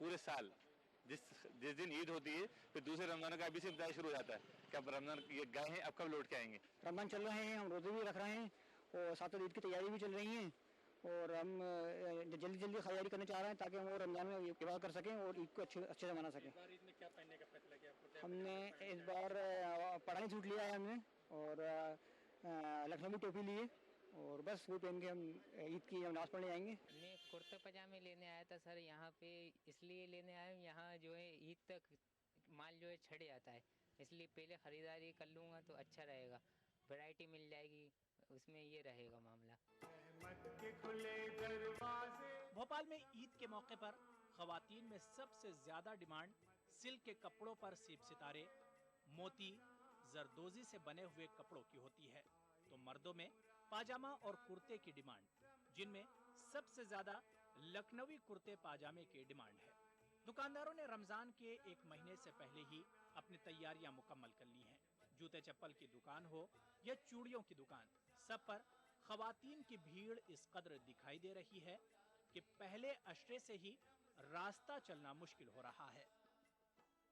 पूरे साल जिस जिस दिन ईद होती है फिर दूसरे रमजान का अभी से इंतजार शुरू हो जाता है कि अब रमजान ये गए हैं अब कब लौट के आएंगे। रमजान चल रहे हैं, हम रोजे भी रख रहे हैं और साथ ईद की तैयारी भी चल रही है और हम जल्दी जल्दी खरीदारी करना चाह रहे हैं ताकि हम वो रमजान में इबादत कर सकें और ईद को अच्छे से मना सकें। इस बार ईद में क्या पहनने का फैसला किया आपको? हमने इस बार पढ़ाई सूट लिया है हमने और लखनवी टोपी ली है और बस वो पहन के हम ईद की नमाज पढ़ने जाएंगे। मैं कुर्ते पजामे लेने आया था सर यहाँ पे, इसलिए लेने आया हूँ। यहाँ जो है ईद तक माल जो है छड़ जाता है, इसलिए पहले ख़रीदारी कर लूँगा तो अच्छा रहेगा, वैरायटी मिल जाएगी, उसमें ये रहेगा मामला। भोपाल में ईद के मौके पर खवातीन में सबसे ज्यादा डिमांड सिल्क के कपड़ों पर सीप सितारे, मोती, जरदोजी से बने हुए कपड़ों की होती है, तो मर्दों में पाजामा और कुर्ते की डिमांड, जिनमें सबसे ज्यादा लखनवी कुर्ते पाजामे की डिमांड है। दुकानदारों ने रमजान के एक महीने से पहले ही अपनी तैयारियां मुकम्मल कर ली हैं। जूते चप्पल की दुकान हो या चूड़ियों की दुकान, सब पर खवातीन की भीड़ इस कदर दिखाई दे रही है कि पहले अशरे से ही रास्ता चलना मुश्किल हो रहा है।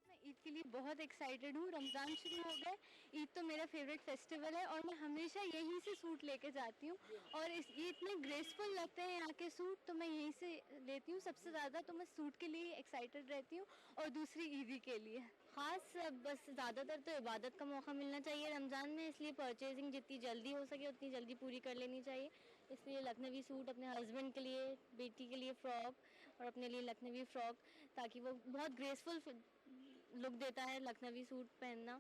मैं ईद के लिए बहुत एक्साइटेड हूँ। रमज़ान शुरू हो गए, ईद तो मेरा फेवरेट फेस्टिवल है और मैं हमेशा यहीं से सूट लेके जाती हूँ और ये इतने ग्रेसफुल लगते हैं यहाँ के सूट, तो मैं यहीं से लेती हूँ सबसे ज़्यादा। तो मैं सूट के लिए एक्साइटेड रहती हूँ और दूसरी ईदी के लिए ख़ास बस ज़्यादातर तो इबादत का मौका मिलना चाहिए रमज़ान में, इसलिए परचेजिंग जितनी जल्दी हो सके उतनी जल्दी पूरी कर लेनी चाहिए। इसलिए लखनवी सूट अपने हस्बैंड के लिए, बेटी के लिए फ़्रॉक और अपने लिए लखनवी फ़्रॉक, ताकि वो बहुत ग्रेसफुल लुक देता है लखनवी सूट पहनना।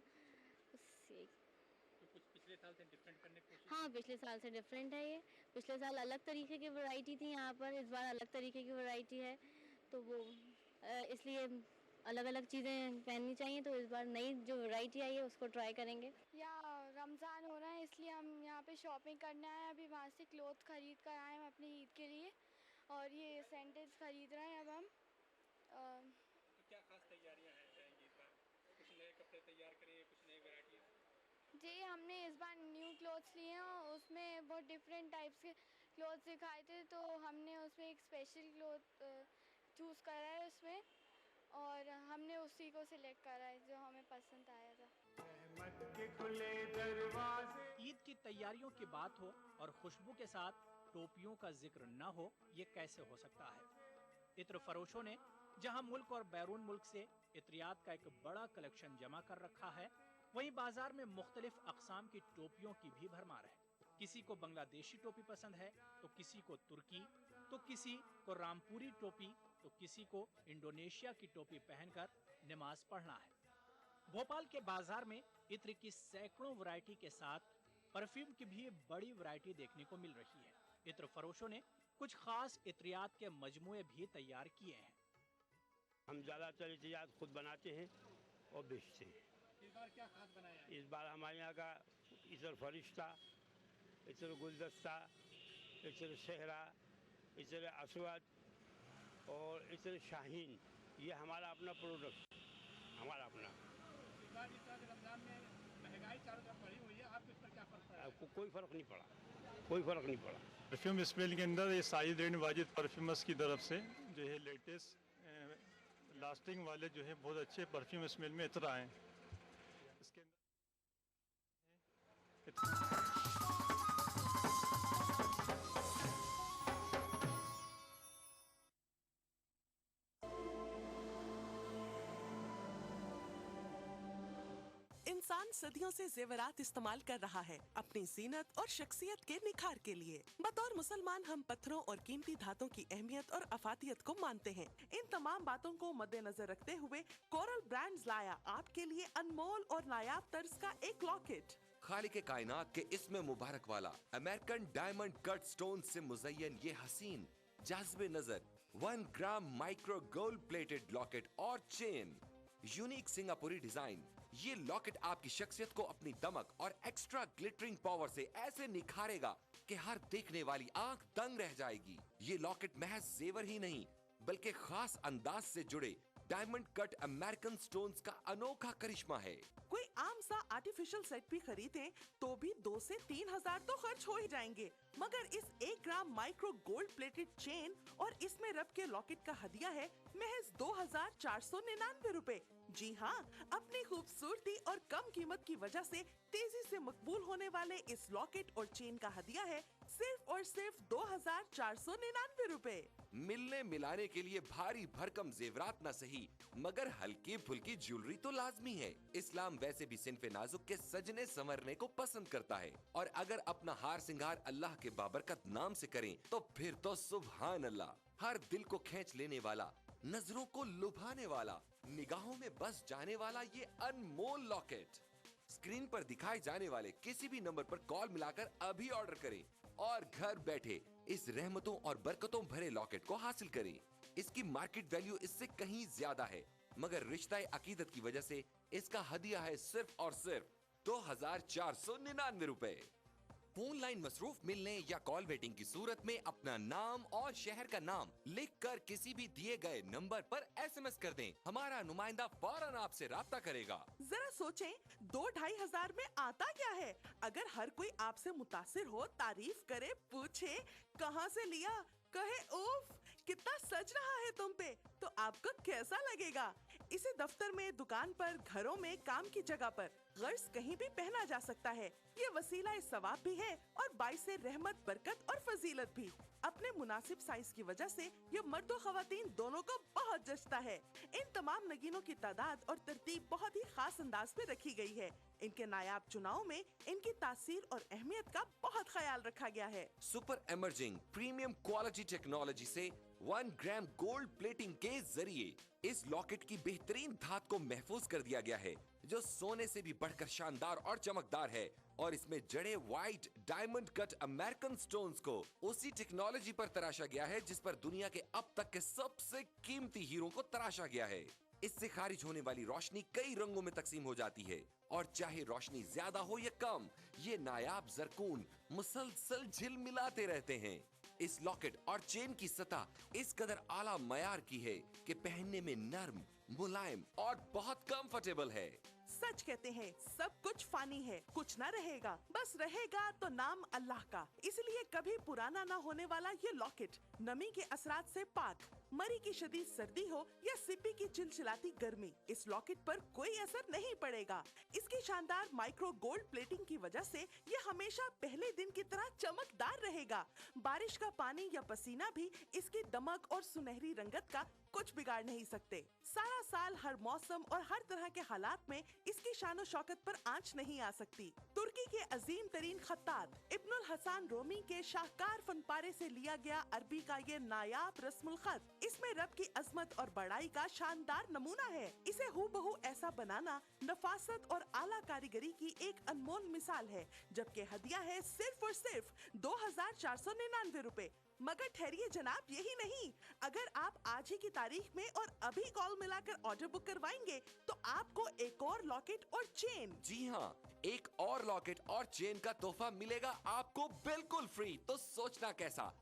उससे तो कुछ पिछले साल से डिफरेंट करने की कोशिश? हाँ, पिछले साल से डिफरेंट है ये। पिछले साल अलग तरीके की वैरायटी थी यहाँ पर, इस बार अलग तरीके की वैरायटी है, तो वो इसलिए अलग अलग चीज़ें पहननी चाहिए। तो इस बार नई जो वैरायटी आई है उसको ट्राई करेंगे। या रमज़ान हो रहा है इसलिए हम यहाँ पे शॉपिंग करने आए हैं। अभी वहाँ से क्लोथ खरीद कर आए हैं अपनी ईद के लिए और ये सैंडल्स खरीद रहे हैं अब हम। तो क्या खास तैयारियां हैं रहेंगी इस बार? कुछ नए कपड़े तैयार करेंगे, कुछ नई वैरायटी? जी, हमने इस बार न्यू क्लोथ्स लिए हैं और उसमें बहुत डिफरेंट टाइप्स के क्लोथ्स दिखाए थे, तो हमने उसमें एक स्पेशल क्लोथ चूज़ करा है उसमें और हमने उसी को सिलेक्ट करा है जो हमें पसंद आया था। ईद की तैयारियों की बात हो और खुशबू के साथ टोपियों का जिक्र न हो, ये कैसे हो सकता है? इत्र फरोशों ने जहां मुल्क और बैरून मुल्क से इत्रियात का एक बड़ा कलेक्शन जमा कर रखा है, वहीं बाजार में मुख्तलिफ अकसाम की टोपियों की भी भरमार है। किसी को बांग्लादेशी टोपी पसंद है, तो किसी को तुर्की, तो किसी को रामपुरी टोपी, तो किसी को इंडोनेशिया की टोपी पहनकर नमाज पढ़ना है। भोपाल के बाजार में इत्र की सैकड़ों वैरायटी के साथ परफ्यूम की भी बड़ी वैरायटी देखने को मिल रही है। इत्र फरोशों ने कुछ खास इत्रियात के मजमुए भी तैयार किए हैं। हम ज़्यादातर इत्रियात खुद बनाते हैं और बेचते हैं। इस बार क्या खास बनाया है? इस बार हमारे यहाँ का इत्र फरिश्ता, इत्र गुलदस्ता, इत्र सहरा, इत्र असवद और इत्र शाहीन, ये हमारा अपना प्रोडक्ट, हमारा अपना। इस बार रमजान में महंगाई चारों तरफ बढ़ी हुई है, आपको इस पर क्या फर्क पड़ा? आपको कोई फर्क नहीं पड़ा, कोई फर्क नहीं पड़ा। परफ्यूम स्मेल के अंदर ये साजिद रेन वाजिद परफ्यूमर्स की तरफ से जो है लेटेस्ट लास्टिंग वाले जो है बहुत अच्छे परफ्यूम स्मेल में इत्र आए। इसके अंदर इंसान सदियों से जेवरात इस्तेमाल कर रहा है अपनी जीनत और शख्सियत के निखार के लिए। बतौर मुसलमान हम पत्थरों और कीमती धातों की अहमियत और अफादियत को मानते हैं। इन तमाम बातों को मद्देनजर रखते हुए कोरल ब्रांड्स लाया आपके लिए अनमोल और नायाब तर्ज का एक लॉकेट। खालिक कायनात के इसमें मुबारक वाला अमेरिकन डायमंड कट स्टोन से मुज़य्यन ये हसीन जाज़बे नजर 1 ग्राम माइक्रो गोल्ड प्लेटेड लॉकेट और चेन, यूनिक सिंगापुरी डिजाइन। ये लॉकेट आपकी शख्सियत को अपनी दमक और एक्स्ट्रा ग्लिटरिंग पावर से ऐसे निखारेगा कि हर देखने वाली आंख दंग रह जाएगी। ये लॉकेट महज जेवर ही नहीं बल्कि खास अंदाज से जुड़े डायमंड कट अमेरिकन स्टोन्स का अनोखा करिश्मा है। कोई आम सा आर्टिफिशियल सेट भी खरीदे तो भी 2 से 3 हजार तो खर्च हो ही जाएंगे, मगर इस 1 ग्राम माइक्रो गोल्ड प्लेटेड चेन और इसमें रब के लॉकेट का हदिया है महज 2499 रुपए। जी हाँ, अपनी खूबसूरती और कम कीमत की वजह से तेजी से मकबूल होने वाले इस लॉकेट और चेन का हदिया है सिर्फ और सिर्फ 2499 रुपए। मिलने मिलाने के लिए भारी भरकम जेवरात न सही, मगर हल्की फुल्की ज्वेलरी तो लाजमी है। इस्लाम वैसे भी सिनफे नाजुक के सजने संवरने को पसंद करता है, और अगर अपना हार सिंगार अल्लाह के बाबरकत नाम से करें तो फिर तो सुभान अल्लाह। हर दिल को खींच लेने वाला, नजरों को लुभाने वाला, निगाहों में बस जाने वाला ये अनमोल लॉकेट स्क्रीन पर दिखाए जाने वाले किसी भी नंबर पर कॉल मिलाकर अभी ऑर्डर करें और घर बैठे इस रहमतों और बरकतों भरे लॉकेट को हासिल करें। इसकी मार्केट वैल्यू इससे कहीं ज्यादा है, मगर रिश्ता अकीदत की वजह से इसका हदिया है सिर्फ और सिर्फ 2499 रुपए। फोन लाइन मसरूफ मिलने या कॉल वेटिंग की सूरत में अपना नाम और शहर का नाम लिखकर किसी भी दिए गए नंबर पर SMS कर दें। हमारा नुमाइंदा फौरन आपसे राब्ता करेगा। जरा सोचें, 2-2.5 हजार में आता क्या है? अगर हर कोई आपसे मुतासिर हो, तारीफ करे, पूछे कहाँ से लिया, कहे उफ कितना सज रहा है तुम पे, तो आपको कैसा लगेगा? इसे दफ्तर में, दुकान पर, घरों में, काम की जगह पर गर्ज कहीं भी पहना जा सकता है। ये वसीला सवाब भी है और बाइसे रहमत, बरकत और फजीलत भी। अपने मुनासिब साइज की वजह से ये मर्द और खवातीन दोनों को बहुत जचता है। इन तमाम नगीनों की तादाद और तरतीब बहुत ही खास अंदाज में रखी गई है। इनके नायाब चुनाव में इनकी तासीर और अहमियत का बहुत ख्याल रखा गया है। Super emerging premium quality technology से 1 ग्राम गोल्ड प्लेटिंग के जरिए इस लॉकेट की बेहतरीन धात को महफूज कर दिया गया है, जो सोने से भी बढ़कर शानदार और चमकदार है। और इसमें जड़े white diamond cut American stones को उसी टेक्नोलॉजी पर तराशा गया है जिस पर दुनिया के अब तक के सबसे कीमती हीरो को तराशा गया है। इससे खारिज होने वाली रोशनी कई रंगों में तकसीम हो जाती है, और चाहे रोशनी ज्यादा हो या कम, ये नायाब जरकून मुसलसल झिलमिलाते रहते हैं। इस लॉकेट और चेन की सतह इस कदर आला मयार की है कि पहनने में नर्म, मुलायम और बहुत कंफर्टेबल है। सच कहते हैं, सब कुछ फानी है, कुछ ना रहेगा, बस रहेगा तो नाम अल्लाह का। इसलिए कभी पुराना ना होने वाला ये लॉकेट नमी के असरात से पाक, मरी की शदीद सर्दी हो या सिप्पी की चिलचिलाती गर्मी, इस लॉकेट पर कोई असर नहीं पड़ेगा। इसकी शानदार माइक्रो गोल्ड प्लेटिंग की वजह से ये हमेशा पहले दिन की तरह चमकदार रहेगा। बारिश का पानी या पसीना भी इसकी दमक और सुनहरी रंगत का कुछ बिगाड़ नहीं सकते। सारा साल, हर मौसम और हर तरह के हालात में इसकी शानो शौकत पर आंच नहीं आ सकती। तुर्की के अजीम तरीन खत्तात इब्नुल हसन रोमी के शाहकार फनपारे से लिया गया अरबी का ये नायाब रस्मुल खत, इसमें रब की अजमत और बड़ाई का शानदार नमूना है। इसे हूबहू ऐसा बनाना नफासत और आला कारीगरी की एक अनमोल मिसाल है, जबकि हदिया है सिर्फ और सिर्फ 2499 रुपए। मगर ठहरिए जनाब, यही नहीं, अगर आप आज ही की तारीख में और अभी कॉल मिलाकर ऑर्डर बुक करवाएंगे तो आपको एक और लॉकेट और चेन, जी हाँ, एक और लॉकेट और चेन का तोहफा मिलेगा आपको बिल्कुल फ्री। तो सोचना कैसा?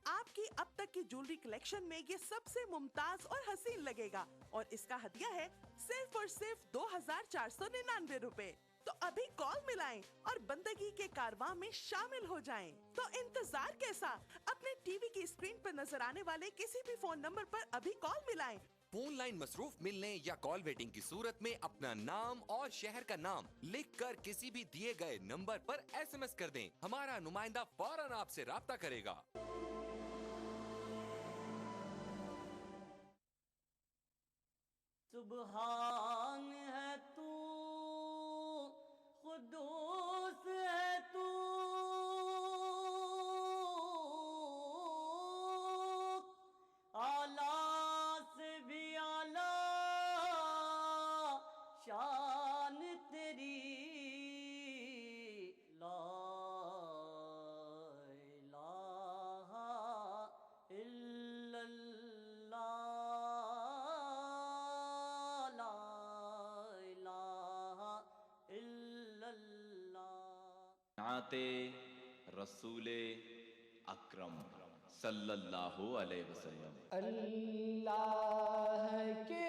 आपकी अब तक की ज्वेलरी कलेक्शन में ये सबसे मुमताज और हसीन लगेगा, और इसका हदिया है सिर्फ और सिर्फ 2499 रुपए। तो अभी कॉल मिलाएं और बंदगी के कारवां में शामिल हो जाएं। तो इंतजार कैसा? अपने टीवी की स्क्रीन पर नजर आने वाले किसी भी फोन नंबर पर अभी कॉल मिलाएं। फोन लाइन मसरूफ मिलने या कॉल वेटिंग की सूरत में अपना नाम और शहर का नाम लिखकर किसी भी दिए गए नंबर पर SMS कर दें। हमारा नुमाइंदा फौरन आपसे राब्ता करेगा। सुभान है तू, खुदूस है तू, आला से भी आला शान तेरी, ला इलाहा इल्लल्लाह, ला इलाहा इल्लल्लाह। नाते रसूले अकरम सल्लल्लाहु अलैहि वसल्लम। अल्लाह के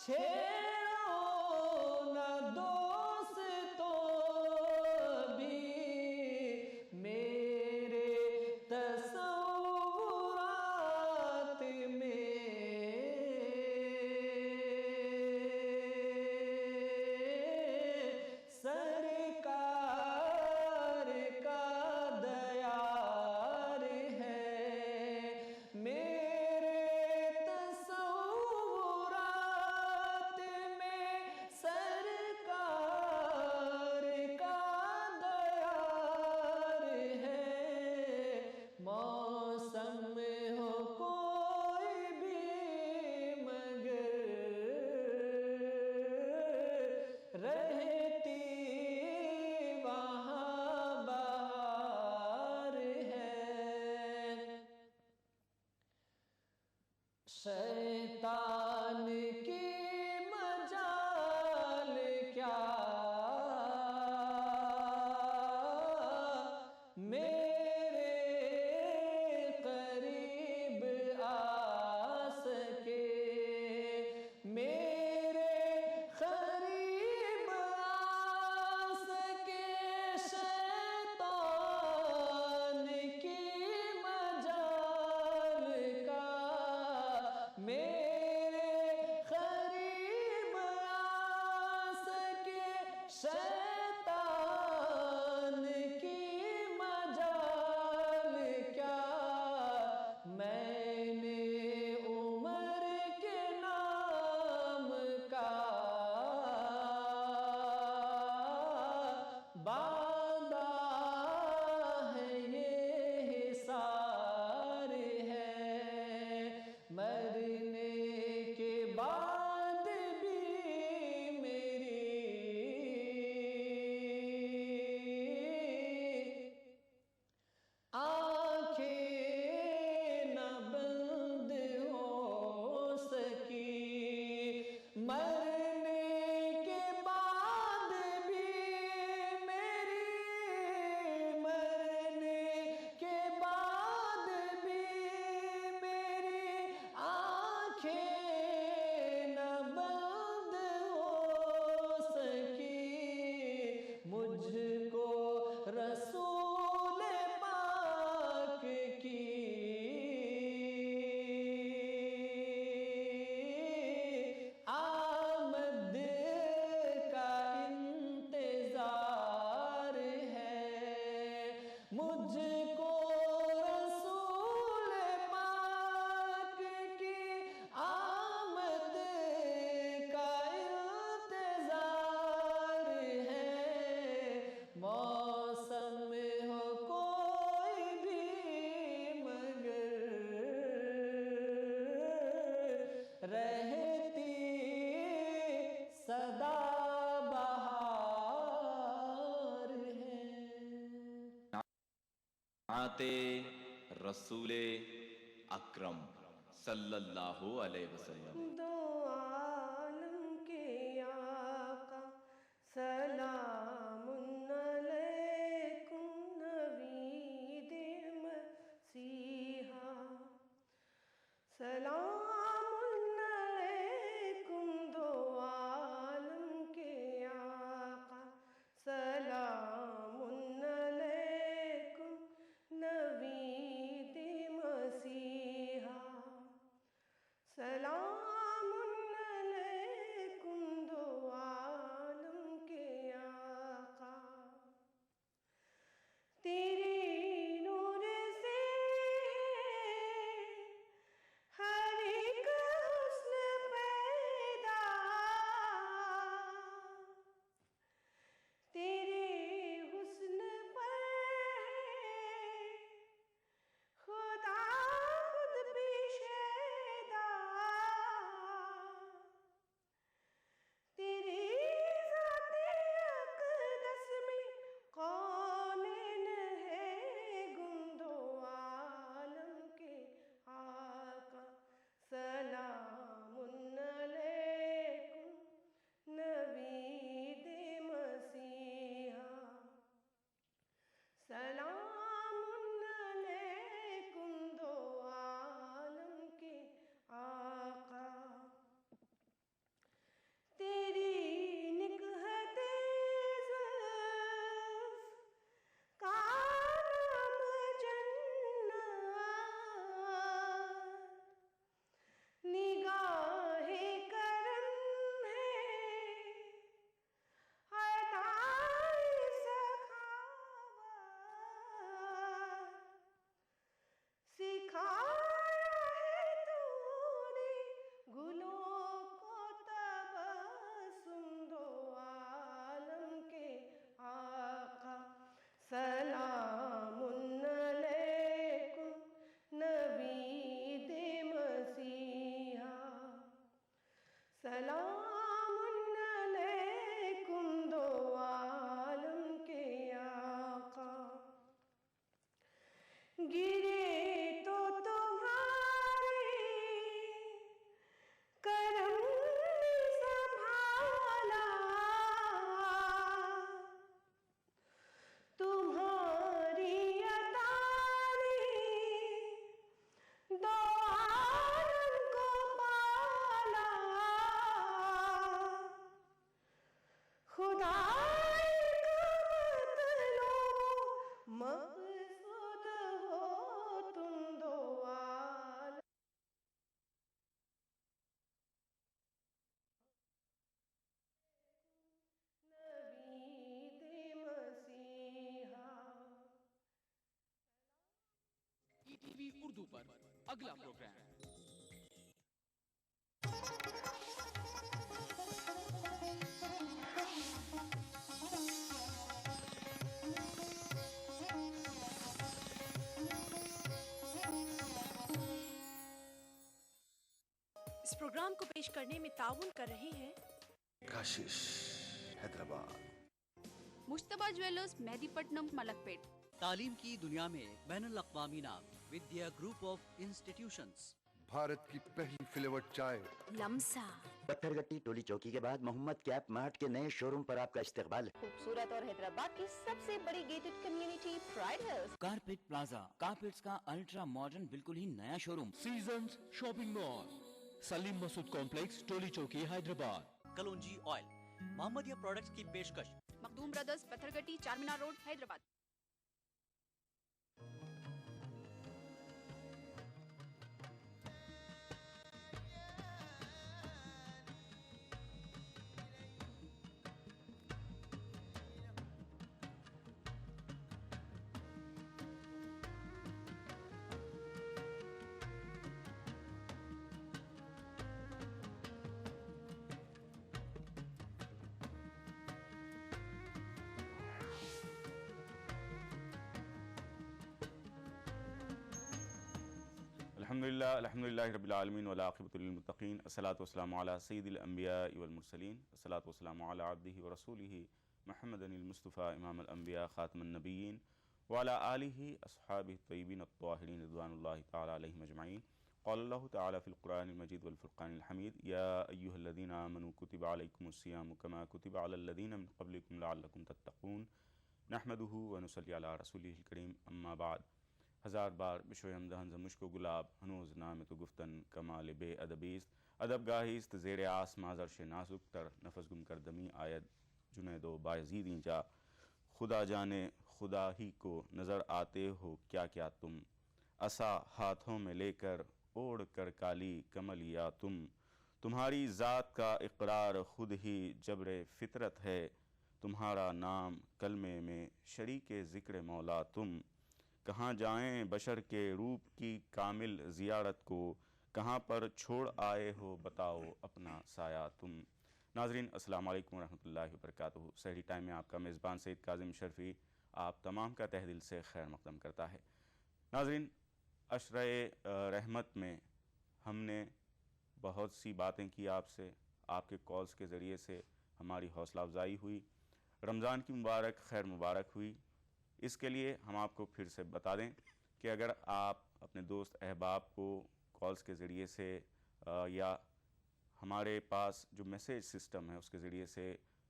छेड़ो न दोस्तों भी मेरे तसव्वुरात में। सरकार का दयार है मेरे तसव्वुरात में। सरकार का दयार है मौसम हो कोई भी मगर रहती वहाँ बहार है। शैतान की मजाल क्या मेरे करीब आ सके। मेरे करीब आ सके शैतान की मजाल का मेरे करीब आ सके शैतान की मजाल क्या। मैंने उमर के नाम का बांधा है ये हिसार है। मरने के बाद भी मेरी आँखें न बंद हो सकी। मरने के बाद भी मेरी मरने के बाद भी मेरी आँखें न बंद हो सकी। मुझको रसूल पाक की आमद का इंतजार है। मुझको रसूल पाक की आमद का इंतजार है। मौसम हो कोई भी मगर रहती सदा बहार है। आते रसूले अकरम सल्लल्लाहु अलैहि वसल्लम। दो आलम के आका सलामुन अलैकुम नबी मसीहा। सलामुन अलैकुम दो आलम के आका सलामुन अलैकुम नबी मसीहा। सलामुन ITV उर्दू पर अगला प्रोग्राम। इस प्रोग्राम को पेश करने में ताउन कर रहे हैं काशिश हैदराबाद, मुश्तबा ज्वेलर्स मेहदीपट्टनम मलकपेट। तालीम की दुनिया में बैनुल-अक़वामी नाम विद्या ग्रुप ऑफ इंस्टीट्यूशंस। भारत की पहली फ्लेवर्ड चाय लम्सा। पत्थरगट्टी टोली चौकी के बाद मोहम्मद कैप मार्ट के नए शोरूम पर आपका इस्तकबाल है। खूबसूरत और हैदराबाद की सबसे बड़ी gated community pride house. Carpet plaza, carpets का अल्ट्रा मॉडर्न बिल्कुल ही नया showroom. Seasons shopping mall, Salim Masood complex, Toli Chowki, Hyderabad. कलौंजी ऑयल, मोहम्मदिया प्रोडक्ट्स की पेशकश। Makhdoom brothers, Pattharghatti, Charminar road, Hyderabad. अल्हम्दुलिल्लाह रब्बिल आलमीन वल आक़िबतु लिल मुत्तक़ीन, अस्सलातु वस्सलामु अला सय्यिदिल अंबियाइ वल मुरसलीन, अस्सलातु वस्सलामु अला अब्दिहि व रसूलिहि मुहम्मदिनिल मुस्तफ़ा इमामुल अंबिया खातमुन नबिय्यीन व अला आलिहि अस्हाबिहि तय्यिबीन अत्ताहिरीन रिज़वानुल्लाहि तआला अलैहिम अजमईन। क़ालल्लाहु तआला फ़िल क़ुरआनिल मजीद वल फ़ुरक़ानिल हमीद, या अय्युहल्लज़ीना आमनू कुतिबा अलैकुमुस सियामु कमा कुतिबा अलल लज़ीना मिन क़ब्लिकुम लअल्लकुम तत्तक़ून, नहमदुहु व नुसल्ली अला रसूलिहिल करीम, अम्मा बाद। हज़ार बार बिशोय हमदहन मुश्को गुलाब हनूज़ नाम तो गुफ्तन कमाल बे अदबीस्त, अदब गाहिस्त ज़ेर आस माज़र शे नाजुक तर नफस गुम कर दमी आयत जुनैदो बायज़ीद जा। खुदा जाने खुदा ही को नज़र आते हो क्या क्या तुम, असा हाथों में लेकर ओढ़ कर काली कमलिया तुम। तुम्हारी ज़ात का इक़रार खुद ही जब्र फितरत है, तुम्हारा नाम कलमे में शरीके ज़िक्र मौला तुम। कहाँ जाएं बशर के रूप की कामिल ज़ियारत को, कहाँ पर छोड़ आए हो बताओ अपना साया तुम। नाज़रीन अस्सलाम वालेकुम रहमतुल्लाहि व बरकातुहू। सहरी टाइम में आपका मेज़बान सईद काज़िम शर्फ़ी आप तमाम का तहे दिल से खैर मक़दम करता है। नाज़रीन, अशरे रहमत में हमने बहुत सी बातें की आपसे, आपके कॉल्स के ज़रिए से हमारी हौसला अफजाई हुई, रमज़ान की मुबारक खैर मुबारक हुई। इसके लिए हम आपको फिर से बता दें कि अगर आप अपने दोस्त अहबाब को कॉल्स के ज़रिए से या हमारे पास जो मैसेज सिस्टम है उसके ज़रिए से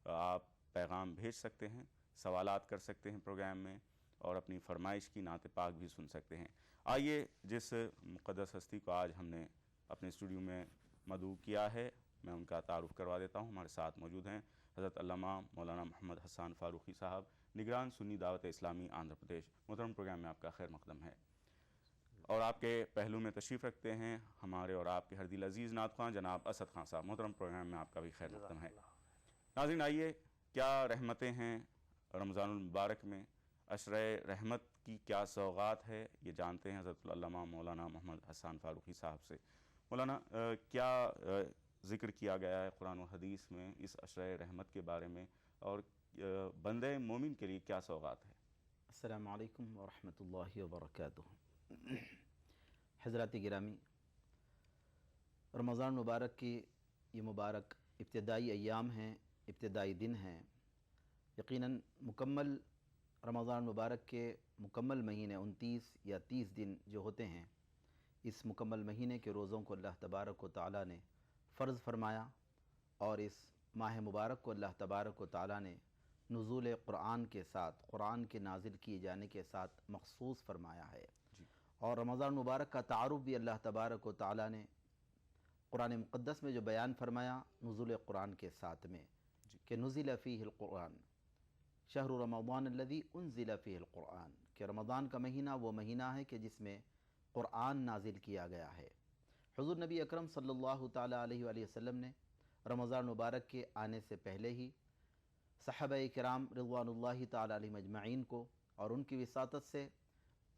आप पैगाम भेज सकते हैं, सवालात कर सकते हैं प्रोग्राम में, और अपनी फरमाइश की नात पाक भी सुन सकते हैं। आइए जिस मुक़द्दस हस्ती को आज हमने अपने स्टूडियो में मदऊ किया है, मैं उनका तारुफ़ करवा देता हूँ। हमारे साथ मौजूद हैं हज़रत अल्लामा मौलाना मोहम्मद हसन फ़ारूक़ी साहब, निगरान सुन्नी दावत इस्लामी आंध्र प्रदेश। मोहतरम, प्रोग्राम में आपका खैर मक़दम है। और आपके पहलू में तशरीफ़ रखते हैं हमारे और आपके हर दिल अज़ीज़ नात ख़्वां जनाब असद खान साहब। मोहतरम, प्रोग्राम में आपका भी खैर मक़दम है। नाज़रीन, आइए क्या रहमतें हैं रमज़ानुल मुबारक में, अशरे रहमत की क्या सौगात है, ये जानते हैं हज़रत अल्लामा मौलाना मोहम्मद हसन फ़ारूक़ी साहब से। मौलाना, क्या ज़िक्र किया गया है कुरान और हदीस में इस अशरे रहमत के बारे में, और बंदे मोमिन के लिए क्या सौगात है? अस्सलामु अलैकुम व रहमतुल्लाहि व बरकातुहू। हज़रात गिरामी, रमज़ान मुबारक की ये मुबारक इब्तिदाई अय्याम हैं, इब्तिदाई दिन हैं। यकीनन मुकम्मल रमज़ान मुबारक के मुकम्मल महीने 29 या 30 दिन जो होते हैं, इस मुकम्मल महीने के रोज़ों को अल्लाह तबारक व तआला ने फ़र्ज़ फरमाया, और इस माह मुबारक को अल्लाह तबारक व तआला ने नुज़ूल क़ुरआन के साथ, क़ुरआन के नाजिल किए जाने के साथ मख़सूस फरमाया है। और रमज़ान मुबारक का तारुफ़ भी अल्लाह तबारक व तआला ने क़ुरान मुक़द्दस में जो बयान फरमाया नुज़ूल क़ुरआन के साथ में, कि नुज़िल फ़ीहिल क़ुरआन शहरु रमज़ान अल्लज़ी उन्ज़िल फ़ीहिल क़ुरआन, कि रमज़ान का महीना वो महीना है कि जिसमें क़ुरआन नाजिल किया गया है। हुज़ूर नबी अकरम सल्लल्लाहु ताला अलैहि वसल्लम ने रमज़ान मुबारक के आने से पहले ही सहाबाए किराम रिज़वानुल्लाहि ताला अलैहिम अजमईन को और उनकी विसातत से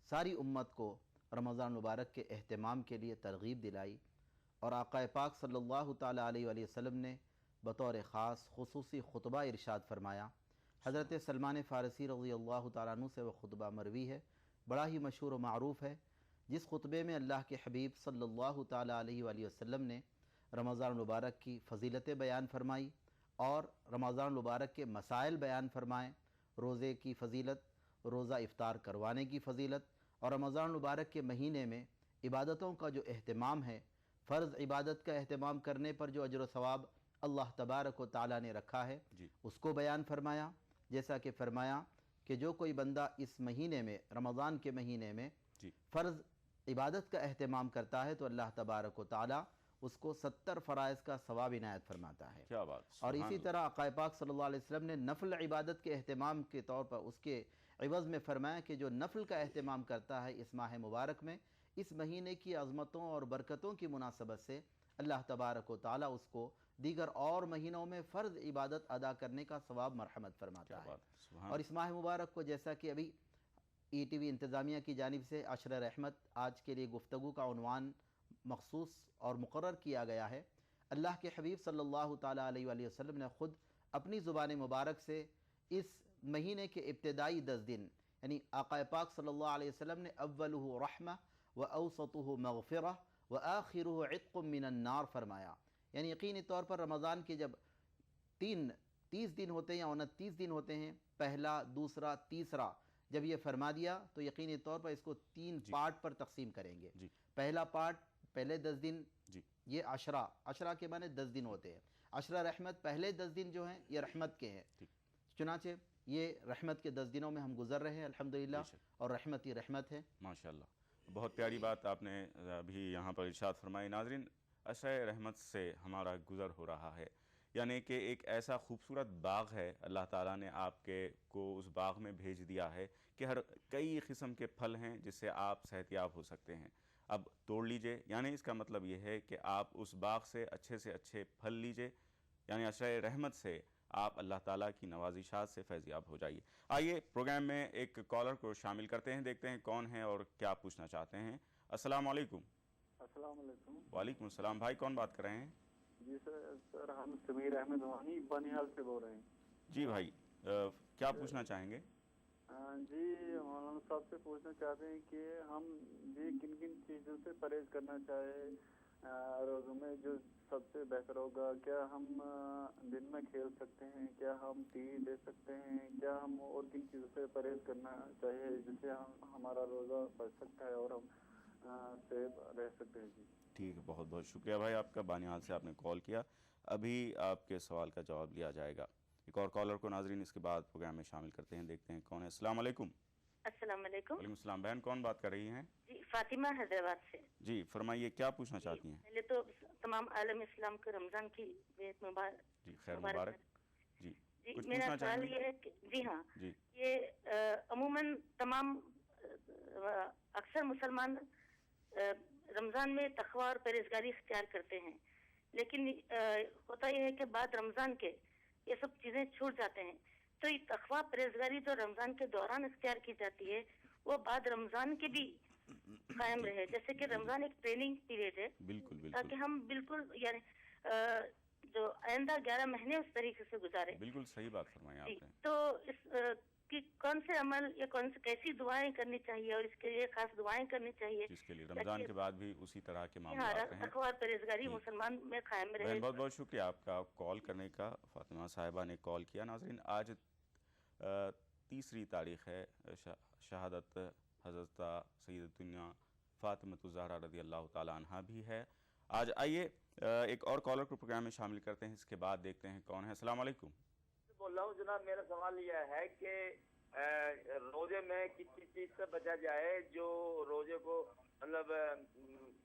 सारी उम्मत को रमज़ान मुबारक के अहतमाम के लिए तरगीब दिलाई और आक़ा पाक सल्लल्लाहु ताला अलैहि वसल्लम ने बतौर ख़ास खुसूसी खुतबा इरशाद फरमाया। हज़रत सलमान फ़ारसी रज़ियल्लाहु ताला अन्हु से वह खुतबा मरवी है, बड़ा ही मशहूर व मारूफ़ है, जिस खुतबे में अल्लाह के हबीब सल्लल्लाहु ताला अलैहि वसल्लम ने रमज़ान मुबारक की फ़जीलतें बयान फरमाई और रमज़ान मुबारक के मसाइल बयान फरमाएँ, रोज़े की फ़जीलत, रोज़ा इफ़्तार करवाने की फ़जीलत और रमज़ान मुबारक के महीने में इबादतों का जो अहतमाम है, फ़र्ज़ इबादत का अहतमाम करने पर जो अजर व सवाब अल्लाह तबारक व तआला ने रखा है उसको बयान फरमाया। जैसा कि फ़रमाया कि जो कोई बंदा इस महीने में, रमज़ान के महीने में फ़र्ज़ इबादत का अहतमाम करता है तो अल्लाह तबारक व तआला उसको 70 फ़राइज़ का सवाब इनायत फरमाता है। क्या बात। और इसी तरह आक़ा पाक सल्लल्लाहु अलैहि वसल्लम ने नफ़ल इबादत के अहतमाम के तौर पर उसके इवज़ में फ़रमाया कि जो नफ़ल का अहतमाम करता है इस माह मुबारक में, इस महीने की अज़मतों और बरकतों की मुनासबत से अल्लाह तबारक व तआला उसको दीगर और महीनों में फ़र्ज़ इबादत अदा करने का सवाब मरहमत फरमाता है। और इस माह मुबारक को जैसा कि अभी ETV इंतज़ामिया की जानिब से अशर रहमत आज के लिए गुफ्तगू का उन्वान मखसूस और मुक़र्रर किया गया है, अल्लाह के हबीब सल्लल्लाहु ताला अलैहि वसल्लम ने ख़ुद अपनी ज़ुबान मुबारक से इस महीने के इब्तिदाई 10 दिन यानी आक़ा पाक सल्लल्लाहु अलैहि वसल्लम ने अव्वलुहु रहमा व औसतुहु मग़फ़िरा व आखिरुहु इत्क़ुम मिनन नार फरमाया। यानी यकीनी तौर पर रमज़ान के जब 30 दिन होते हैं या 29 दिन होते हैं, पहला, दूसरा, तीसरा, जब ये फरमा दिया तो यकीनी तौर पर इसको 3 पार्ट पर तकसीम करेंगे। पहला पार्ट, पहले 10 दिन ये अशरा के माने 10 दिन होते हैं। अशरा रहमत, पहले 10 दिन जो हैं ये रहमत के हैं, चुनाचे ये रहमत के 10 दिनों में हम गुजर रहे हैं अल्हम्दुलिल्लाह, और रहमत ही रहमत है। माशाअल्लाह, बहुत प्यारी बात आपने अभी यहाँ पर इरशाद फरमाई। नाज़रीन, अशर रहमत से हमारा गुज़र हो रहा है, यानी कि एक ऐसा खूबसूरत बाग़ है, अल्लाह ताला ने आपके को उस बाग़ में भेज दिया है कि हर कई किस्म के फल हैं जिससे आप सेहतियाब हो सकते हैं। अब तोड़ लीजिए, यानी इसका मतलब ये है कि आप उस बाग़ से अच्छे फल लीजिए, यानी अशर रहमत से आप अल्लाह ताला की नवाजिशात से फैज़याब हो जाइए। आइए प्रोग्राम में एक कॉलर को शामिल करते हैं, देखते हैं कौन है और क्या पूछना चाहते हैं। अस्सलाम वालेकुम। अस्सलाम वालेकुम। वालेकुम अस्सलाम। भाई कौन बात कर रहे हैं? जी सर हम समीर अहमद वानी बनिहाल से बोल रहे हैं। जी भाई, क्या पूछना चाहेंगे? जी मौलाना साहब से पूछना चाहते हैं कि हम जी किन किन चीज़ों से परहेज करना चाहें रोज़ों में जो सबसे बेहतर होगा? क्या हम दिन में खेल सकते हैं? क्या हम टीवी देख सकते हैं? क्या हम और किन चीज़ों से परहेज करना चाहिए जिससे हमारा रोज़ा बच सकता है और हम सेफ रह सकते हैं? जी ठीक है, बहुत बहुत शुक्रिया भाई आपका, बानिहाल से आपने कॉल किया। अभी आपके सवाल का जवाब लिया जाएगा। एक और कॉलर को नाजरीन इसके बाद प्रोग्राम में शामिल करते हैं, देखते हैं कौन है। अस्सलाम वालेकुम। अस्सलाम वालेकुम। वालेकुम सलाम। बहन कौन बात कर रही हैं? जी फातिमा हैदराबाद से। जी फरमाइए, क्या पूछना चाहती हैं? पहले तो तमाम आलम इस्लाम को रमजान की बेहद मुबारक। जी खैर मुबारक। जी कुछ मेरा पूछना सवाल चाहेंगे? ये है कि जी हाँ, जी ये अमूमन तमाम अक्सर मुसलमान रमजान में तकवा और परहेजगारी इख्तियार करते हैं, लेकिन होता यह है कि बाद रमजान के ये सब चीजें छूट जाते हैं। तो ये तकवा परहेजगारी जो रमजान के दौरान इख्तियार की जाती है वो बाद रमजान के भी कायम रहे, जैसे कि रमजान एक ट्रेनिंग पीरियड है। बिल्कुल बिल्कुल, ताकि हम बिल्कुल यानी जो आइंदा 11 महीने उस तरीके से गुजारे। बिल्कुल सही बात फरमाई आपने। तो इस कि कौन से अमल या कौन से कैसी दुआएं करनी चाहिए और इसके लिए खास दुआएं करनी चाहिए जिसके लिए रमजान के बाद भी उसी तरह के मामले आते हैं। तकवा और परहेजगारी मुसलमान में कायम रहे। बहुत बहुत शुक्रिया आपका कॉल करने का। फातिमा साहिबा ने कॉल किया। नाजरीन, आज 3 तारीख़ है, शहादत हज़रत सैयदतुन्ना फ़ातिमा ज़हरा रज़ी अल्लाह ताला अन्हा भी है आज। आइए एक और कॉलर को प्रोग्राम में शामिल करते हैं, इसके बाद देखते हैं कौन है। अस्सलाम वालेकुम। बोल रहा हूँ जनाब, मेरा सवाल यह है कि रोजे में किसी चीज से बचा जाए जो रोजे को मतलब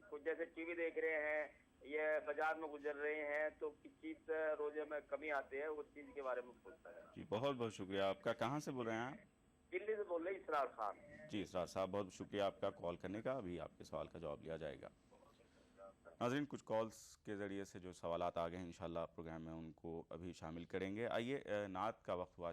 कुछ जैसे टीवी देख रहे हैं या बाजार में गुजर रहे हैं तो किस चीज से रोजे में कमी आती है, उस चीज के बारे में पूछता है। जी बहुत बहुत शुक्रिया आपका। कहाँ से बोल रहे हैं आप? दिल्ली से बोल रहे हैं, इसरार खान। जी इसरार साहब, बहुत शुक्रिया आपका कॉल करने का। अभी आपके सवाल का जवाब लिया जाएगा। नाज़रीन, कुछ कॉल्स के ज़रिए से जो सवालात आ गए हैं इंशाल्लाह प्रोग्राम में उनको अभी शामिल करेंगे। आइए नात का वक्त हुआ।